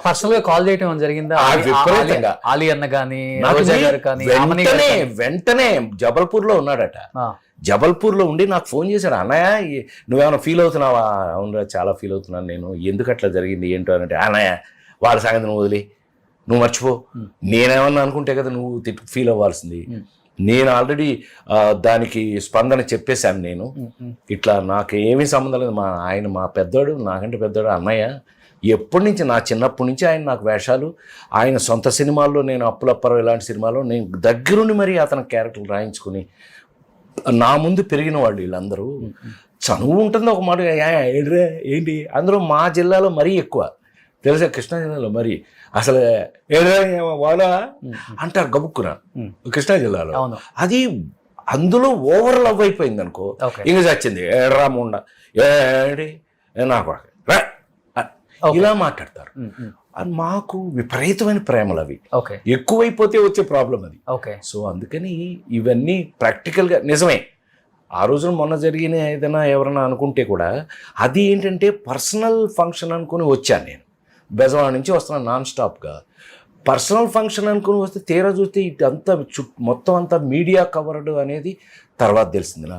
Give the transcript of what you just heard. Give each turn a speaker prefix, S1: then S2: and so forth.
S1: Personal గా call చేయటం జరిగిందా?
S2: విపరీతంగా.
S1: ఆలీ అన్న కానీ
S2: నాకు
S1: రోజా గారు కానీ ఆమని గారు
S2: వెంటనే జబల్పూర్ లో ఉన్నాడట. జబల్పూర్లో ఉండి నాకు ఫోన్ చేశాడు, అన్నయ్య నువ్వేమైనా ఫీల్ అవుతున్నావా? అవునరా చాలా ఫీల్ అవుతున్నాను నేను, ఎందుకు అట్లా జరిగింది ఏంటో అంటే, అన్నయ్య వాళ్ళ సంగతి నువ్వు వదిలి, నువ్వు మర్చిపో, నేనేమన్నా అనుకుంటే కదా నువ్వు ఫీల్ అవ్వాల్సింది, నేను ఆల్రెడీ దానికి స్పందన చెప్పేశాను, నేను ఇట్లా నాకు ఏమీ సంబంధం లేదు, మా పెద్దోడు నాకంటే పెద్దోడు అన్నయ్య, ఎప్పటి నుంచి నా చిన్నప్పటి నుంచి ఆయన నాకు వేషాలు, ఆయన సొంత సినిమాల్లో నేను అప్పులప్పరం ఇలాంటి సినిమాలో నేను దగ్గరుండి మరీ అతని క్యారెక్టర్లు రాయించుకుని నా ముందు పెరిగిన వాళ్ళు వీళ్ళందరూ. చనువు ఉంటుంది ఒక మాట, ఏంటి అందులో మా జిల్లాలో మరీ ఎక్కువ తెలుసా, కృష్ణా జిల్లాలో మరి అసలు వాళ్ళ అంటారు గబుక్కున కృష్ణా జిల్లాలో. అది అందులో ఓవర్ లవ్ అయిపోయింది అనుకో, ఇంక చచ్చింది ఏడ్రాముండ ఏడి నాకు ఇలా మాట్లాడతారు. అది మాకు విపరీతమైన ప్రేమలు, అవి ఎక్కువైపోతే వచ్చే ప్రాబ్లం అది. సో అందుకని ఇవన్నీ ప్రాక్టికల్గా నిజమే. ఆ రోజున మొన్న జరిగిన ఏదైనా ఎవరైనా అనుకుంటే కూడా అది ఏంటంటే పర్సనల్ ఫంక్షన్ అనుకుని వచ్చాను నేను, బెజవాడ నుంచి వస్తున్నాను నాన్ స్టాప్గా. పర్సనల్ ఫంక్షన్ అనుకుని వస్తే తీరా చూస్తే ఇదంతా మొత్తం అంతా మీడియా కవర్డ్ అనేది తర్వాత తెలిసింది నాకు.